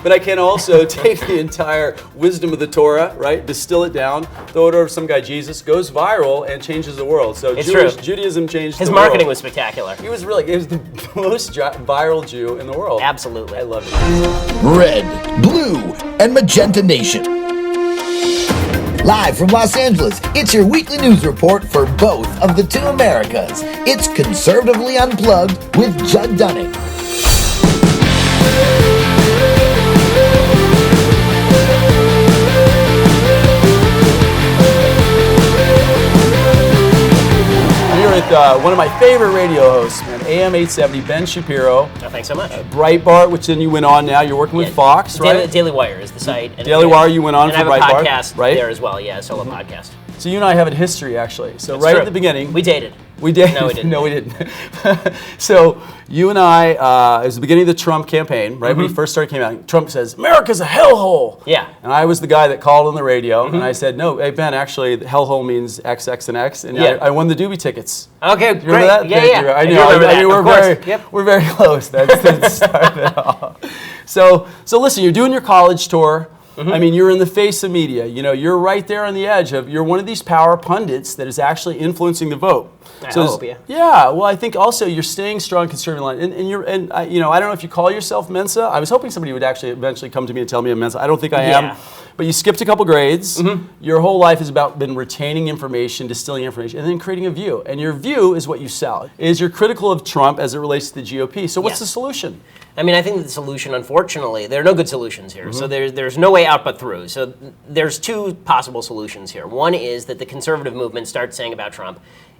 but I can also take the entire wisdom of the Torah, right, distill it down, throw it over to some guy, Jesus, goes viral and changes the world. So Judaism changed His the marketing world. was spectacular. He was the most viral Jew in the world. Absolutely. I love it. Red, Blue, and Magenta Nation. Live from Los Angeles, it's your weekly news report for both of the two Americas. It's Conservatively Unplugged with Judd Dunning. Here with one of my favorite radio hosts, man, AM 870, Ben Shapiro. Oh, thanks so much. Breitbart, which then you went on now. You're working with Fox, right? Daily Wire is the site. And Daily Wire, you went on for Breitbart. And I have a podcast right? there as well, a solo podcast. So you and I have a history, actually. So That's right true. at the beginning. We dated. We did. No, we didn't. No, we didn't. So you and I, it was the beginning of the Trump campaign, right? When he first started came out, Trump says, America's a hellhole. Yeah. And I was the guy that called on the radio, and I said, no, hey, Ben, actually, hellhole means X, X, and X. And I won the Doobie tickets. Okay, Do you great. remember that? Yeah. I do know. remember that. We're very close. That started it all. So listen, you're doing your college tour. I mean, you're in the face of media. You know, you're right there on the edge of, you're one of these power pundits that is actually influencing the vote. I hope, yeah. Yeah, well, I think also you're staying strong conservative line. And I don't know if you call yourself Mensa. I was hoping somebody would actually eventually come to me and tell me I'm Mensa. I don't think I am. Yeah. But you skipped a couple grades. Your whole life has been retaining information, distilling information, and then creating a view. And your view is what you sell. You're critical of Trump as it relates to the GOP. So what's the solution? I mean, I think the solution, unfortunately, there are no good solutions here. So there's no way out but through. So there's two possible solutions here. One is that the conservative movement starts saying about Trump,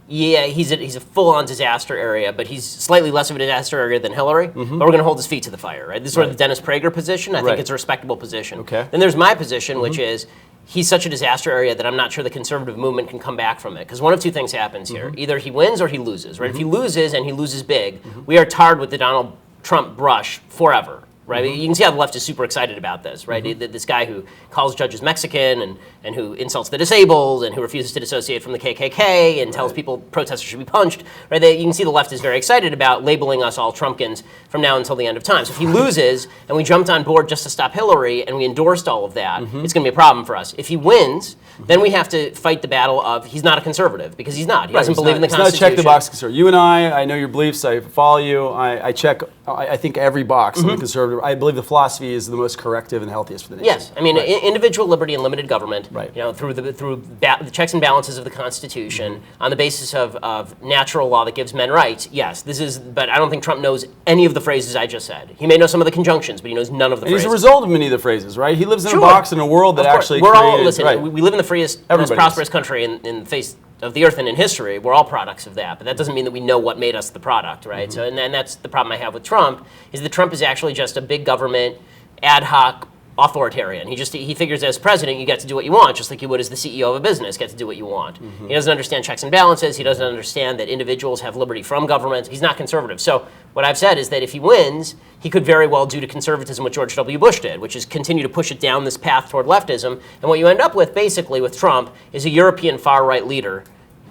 yeah, he's a full-on disaster area, but he's slightly less of a disaster area than Hillary, but we're going to hold his feet to the fire, right? This is sort of the Dennis Prager position. I think it's a respectable position. Okay. Then there's my position, which is he's such a disaster area that I'm not sure the conservative movement can come back from it. Because one of two things happens here. Either he wins or he loses, right? If he loses, and he loses big, we are tarred with the Donald Trump brush forever. Right, you can see how the left is super excited about this, right? This guy who calls judges Mexican and who insults the disabled and who refuses to dissociate from the KKK and tells people protesters should be punched, right? You can see the left is very excited about labeling us all Trumpkins from now until the end of time. So if he loses and we jumped on board just to stop Hillary and we endorsed all of that, it's going to be a problem for us. If he wins, then we have to fight the battle of he's not a conservative, because he's not. He doesn't believe in the Constitution. He's not a check-the-box conservative. You and I know your beliefs. I follow you. I check, I think, every box in the conservative. I believe the philosophy is the most corrective and healthiest for the nation. Yes, I mean individual liberty and limited government. Right. You know, through the checks and balances of the Constitution, on the basis of natural law that gives men rights. Yes, this is. But I don't think Trump knows any of the phrases I just said. He may know some of the conjunctions, but he knows none of the phrases. He's a result of many of the phrases, right? He lives in a box in a world that actually we're created. all listen. Right. We live in the freest, most prosperous country in the face of the earth and in history. We're all products of that, but that doesn't mean that we know what made us the product, right? So, and that's the problem I have with Trump, is that Trump is actually just a big government, ad hoc authoritarian. He figures as president you get to do what you want, just like you would as the CEO of a business get to do what you want. He doesn't understand checks and balances. He doesn't understand that individuals have liberty from government. He's not conservative. So what I've said is that if he wins, he could very well do to conservatism what George W. Bush did, which is continue to push it down this path toward leftism. And what you end up with, basically, with Trump is a European far-right leader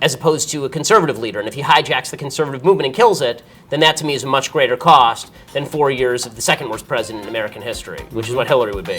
as opposed to a conservative leader. And if he hijacks the conservative movement and kills it, then that to me is a much greater cost than 4 years of the second worst president in American history, which is what Hillary would be.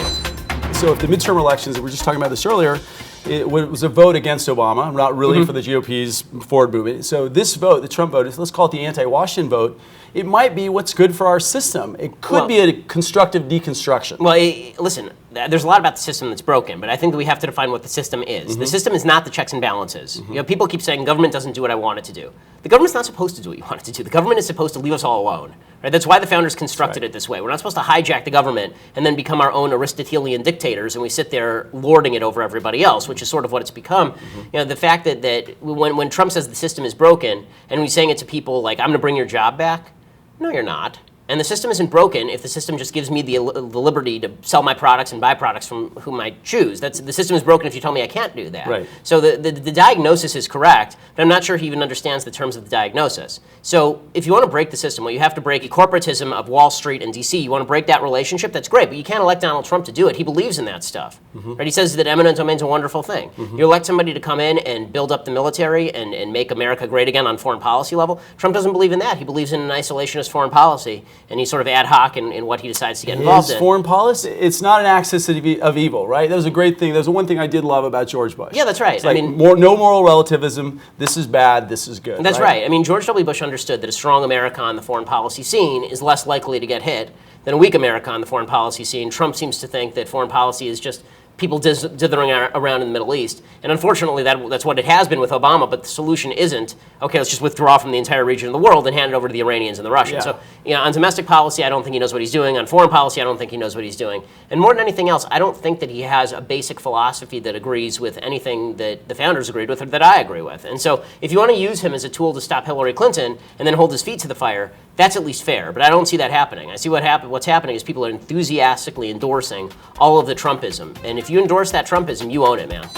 So if the midterm elections, we were just talking about this earlier, it was a vote against Obama, not really for the GOP's forward movement. So this vote, the Trump vote, let's call it the anti-Washington vote, it might be what's good for our system. It could be a constructive deconstruction. Well, listen, there's a lot about the system that's broken, but I think that we have to define what the system is. The system is not the checks and balances. You know, people keep saying government doesn't do what I want it to do. The government's not supposed to do what you want it to do. The government is supposed to leave us all alone. Right? That's why the founders constructed it this way. We're not supposed to hijack the government and then become our own Aristotelian dictators, and we sit there lording it over everybody else, which is sort of what it's become. You know, the fact that when Trump says the system is broken, and he's saying it to people like, I'm going to bring your job back, no, you're not. And the system isn't broken if the system just gives me the liberty to sell my products and buy products from whom I choose. The system is broken if you tell me I can't do that. Right. So the diagnosis is correct, but I'm not sure he even understands the terms of the diagnosis. So if you want to break the system, well, you have to break the corporatism of Wall Street and D.C. You want to break that relationship, that's great, but you can't elect Donald Trump to do it. He believes in that stuff. Right? He says that eminent domain is a wonderful thing. You elect somebody to come in and build up the military and make America great again on foreign policy level. Trump doesn't believe in that. He believes in an isolationist foreign policy. and he's sort of ad hoc in what he decides to get involved in. Foreign policy, it's not an axis of evil, right? That was a great thing. That was the one thing I did love about George Bush. Yeah, that's right. It's like no moral relativism. This is bad. This is good. That's right. I mean, George W. Bush understood that a strong America on the foreign policy scene is less likely to get hit than a weak America on the foreign policy scene. Trump seems to think that foreign policy is just people dithering around in the Middle East. And unfortunately, that's what it has been with Obama, but the solution isn't, okay, let's just withdraw from the entire region of the world and hand it over to the Iranians and the Russians. Yeah. So, on domestic policy, I don't think he knows what he's doing. On foreign policy, I don't think he knows what he's doing. And more than anything else, I don't think that he has a basic philosophy that agrees with anything that the founders agreed with or that I agree with. And so if you want to use him as a tool to stop Hillary Clinton and then hold his feet to the fire, that's at least fair, but I don't see that happening. I see what's happening is people are enthusiastically endorsing all of the Trumpism. And if you endorse that Trumpism, you own it, man.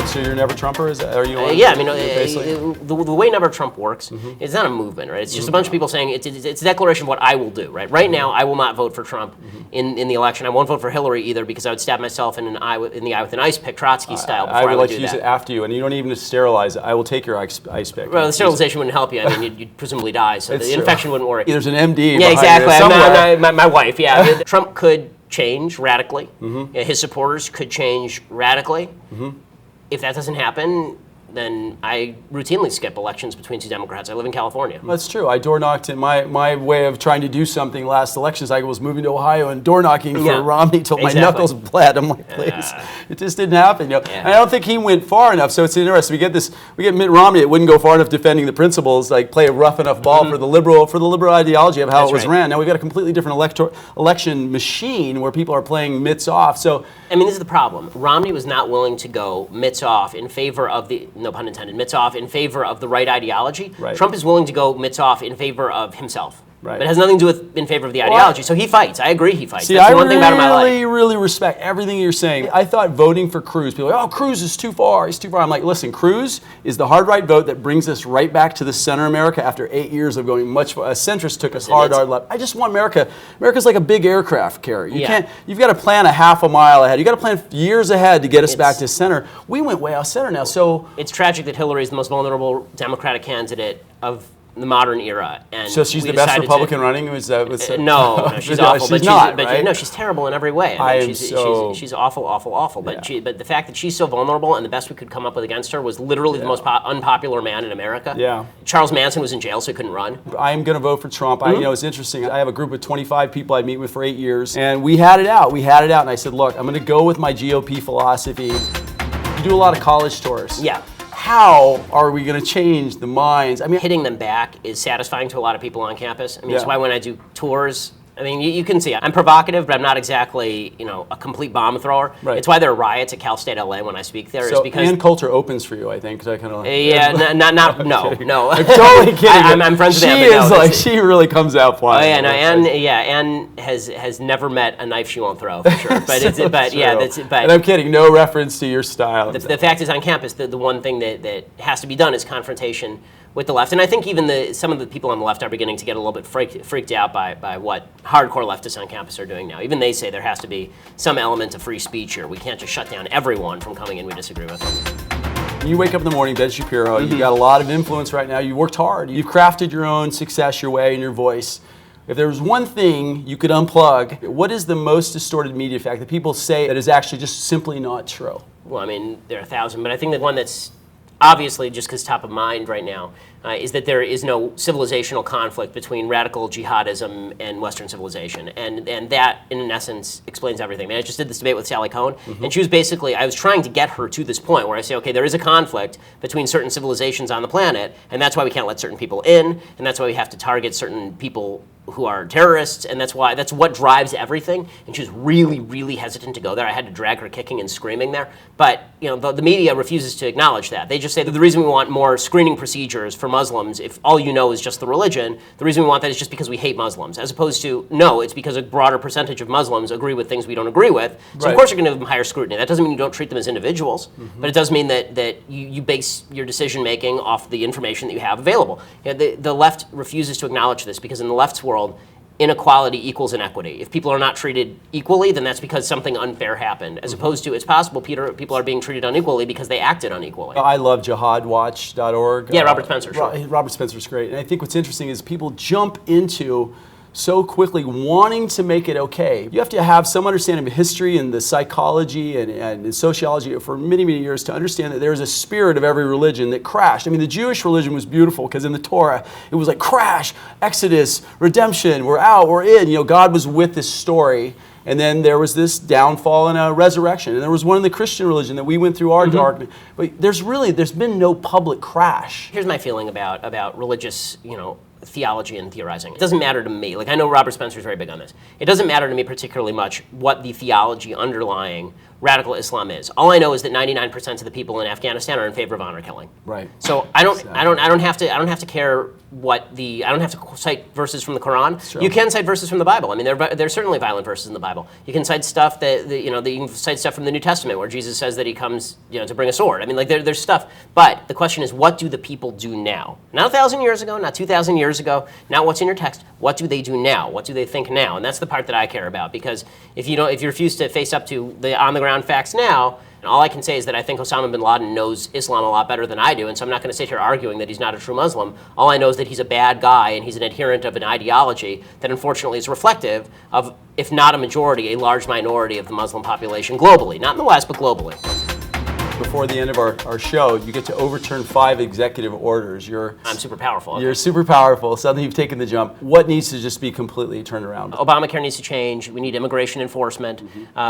So you're never Trumper? Are you? Yeah, I mean, the way Never Trump works, it's not a movement, right? It's just a bunch of people saying it's a declaration of what I will do, right? Right now, I will not vote for Trump in the election. I won't vote for Hillary either because I would stab myself in the eye with an ice pick, Trotsky style. Before I would like to do use that. it after you, and you don't even sterilize it. I will take your ice pick. Well, the sterilization wouldn't help you. I mean, you'd presumably die, so the infection wouldn't work. There's an MD. Yeah, exactly. I'm my wife. Yeah, Trump could change radically. His supporters could change radically. If that doesn't happen, then I routinely skip elections between two Democrats. I live in California. That's true. I door knocked in my way of trying to do something last election cycle was moving to Ohio and door knocking for Romney till my knuckles bled. I'm like, please, it just didn't happen. And I don't think he went far enough. So it's interesting. We get Mitt Romney. It wouldn't go far enough defending the principles, like play a rough enough ball for the liberal ideology of how it was ran. Now we've got a completely different election machine where people are playing Mitt's off. So I mean, this is the problem. Romney was not willing to go Mitt's off in favor of the, no pun intended, Mitt's off in favor of the right ideology. Right. Trump is willing to go Mitt's off in favor of himself. Right. But it has nothing to do with in favor of the ideology. So he fights. I agree he fights. See, That's I the one thing about him I like. really respect everything you're saying. I thought voting for Cruz, people are like, oh, Cruz is too far. He's too far. I'm like, listen, Cruz is the hard right vote that brings us right back to the center of America after 8 years of going much far. A centrist took us hard left. I just want America. America's like a big aircraft carrier. You've got to plan a half a mile ahead. You've got to plan years ahead to get us back to center. We went way off center now. So it's tragic that Hillary is the most vulnerable Democratic candidate of the modern era, and so she's the best Republican running. No, she's awful. She's not, right? No, she's terrible in every way. She's awful. But the fact that she's so vulnerable, and the best we could come up with against her was literally the most unpopular man in America. Yeah. Charles Manson was in jail, so he couldn't run. I'm going to vote for Trump. It's interesting. I have a group of 25 people I meet with for 8 years, and we had it out. And I said, look, I'm going to go with my GOP philosophy. You do a lot of college tours. Yeah. How are we going to change the minds? I mean, hitting them back is satisfying to a lot of people on campus. I mean, that's why when I do tours, I mean, you can see I'm provocative, but I'm not exactly, a complete bomb thrower. Right. It's why there are riots at Cal State LA when I speak there. So, is because and culture opens for you, I think, because I kind of no. I'm totally kidding. I'm friends with Anne. She really comes out flying. Oh yeah, Anne has never met a knife she won't throw for sure. But and I'm kidding. No reference to your style. The fact is, on campus, the one thing that has to be done is confrontation with the left. And I think even some of the people on the left are beginning to get a little bit freaked out by what hardcore leftists on campus are doing now. Even they say there has to be some element of free speech here. We can't just shut down everyone from coming in we disagree with. You wake up in the morning, Ben Shapiro, you've got a lot of influence right now. You worked hard. You've crafted your own success, your way, and your voice. If there was one thing you could unplug, what is the most distorted media fact that people say that is actually just simply not true? Well, I mean, there are 1,000, but I think that one that's obviously, just because top of mind right now, is that there is no civilizational conflict between radical jihadism and Western civilization. And that, in essence, explains everything. I mean, I just did this debate with Sally Cohn, and she was basically, I was trying to get her to this point where I say, okay, there is a conflict between certain civilizations on the planet, and that's why we can't let certain people in, and that's why we have to target certain people who are terrorists, and that's what drives everything. And she was really, really hesitant to go there. I had to drag her kicking and screaming there. But the media refuses to acknowledge that. They just say that the reason we want more screening procedures for Muslims, if all you know is just the religion, the reason we want that is just because we hate Muslims, as opposed to, no, it's because a broader percentage of Muslims agree with things we don't agree with. So of course you're going to give them higher scrutiny. That doesn't mean you don't treat them as individuals, but it does mean that you base your decision making off the information that you have available. The left refuses to acknowledge this because in the left's world, inequality equals inequity. If people are not treated equally, then that's because something unfair happened, as opposed to it's possible people are being treated unequally because they acted unequally. I love jihadwatch.org. Yeah, Robert Spencer, sure. Robert Spencer's great. And I think what's interesting is people jump into so quickly wanting to make it okay. You have to have some understanding of history and the psychology and sociology for many, many years to understand that there is a spirit of every religion that crashed. I mean, the Jewish religion was beautiful because in the Torah, it was like crash, Exodus, redemption, we're out, we're in. You know, God was with this story. And then there was this downfall and a resurrection. And there was one in the Christian religion that we went through our darkness. But there's been no public crash. Here's my feeling about religious, theology and theorizing. It doesn't matter to me. Like, I know Robert Spencer's very big on this. It doesn't matter to me particularly much what the theology underlying radical Islam is. All I know is that 99% of the people in Afghanistan are in favor of honor killing. Right. So I don't have to care I don't have to cite verses from the Quran. Sure. You can cite verses from the Bible. I mean, there's certainly violent verses in the Bible. You can cite stuff that you can cite stuff from the New Testament where Jesus says that he comes, to bring a sword. I mean, like there's stuff. But the question is, what do the people do now? Not 1,000 years ago, not 2,000 years ago, not what's in your text. What do they do now? What do they think now? And that's the part that I care about, because if you refuse to face up to the on the ground facts now, and all I can say is that I think Osama bin Laden knows Islam a lot better than I do, and so I'm not going to sit here arguing that he's not a true Muslim. All I know is that he's a bad guy, and he's an adherent of an ideology that unfortunately is reflective of, if not a majority, a large minority of the Muslim population globally. Not in the West, but globally. Before the end of our show, you get to overturn 5 executive orders. I'm super powerful. You're super powerful. Suddenly you've taken the jump. What needs to just be completely turned around? Obamacare needs to change. We need immigration enforcement.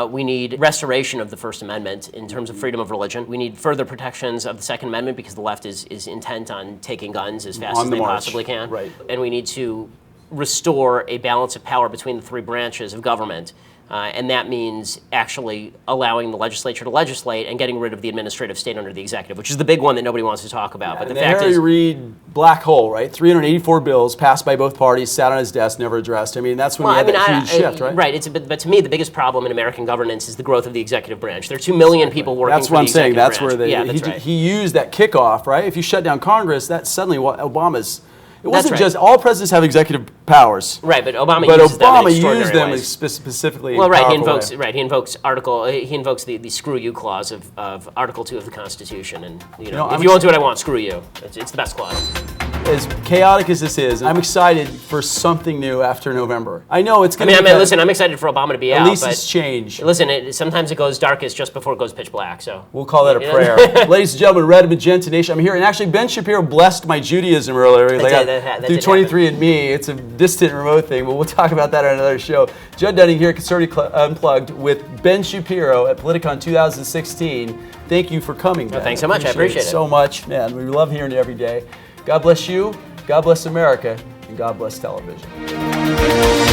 We need restoration of the First Amendment in terms of freedom of religion. We need further protections of the Second Amendment because the left is intent on taking guns as fast as they possibly can. Right. And we need to restore a balance of power between the 3 branches of government. And that means actually allowing the legislature to legislate and getting rid of the administrative state under the executive, which is the big one that nobody wants to talk about. But the fact Harry is, Reid black hole, right? 384 bills passed by both parties, sat on his desk, never addressed. I mean, that's when you had that huge shift, right? Right. But to me, the biggest problem in American governance is the growth of the executive branch. There are 2 million people working That's for what the I'm saying. executive That's branch. where he used that kickoff, right? If you shut down Congress, that's suddenly what Obama's. It wasn't right. just all presidents have executive powers. Right, but Obama used them ways. Specifically. Well, right, he invokes the screw you clause of Article 2 of the Constitution, and if you won't do what I want, screw you. It's the best clause. As chaotic as this is, I'm excited for something new after November. I know it's going to. Listen, I'm excited for Obama to be out. At least it's changed. Listen, sometimes it goes darkest just before it goes pitch black. So we'll call that a prayer. Ladies and gentlemen, Red Magenta Nation. I'm here, and actually Ben Shapiro blessed my Judaism earlier. Through 23andMe, it's a distant, remote thing, but we'll talk about that on another show. Judd Dunning here at Conservative Unplugged with Ben Shapiro at Politicon 2016. Thank you for coming, Ben. Well, thanks so much. I appreciate it so much, man. We love hearing it every day. God bless you, God bless America, and God bless television.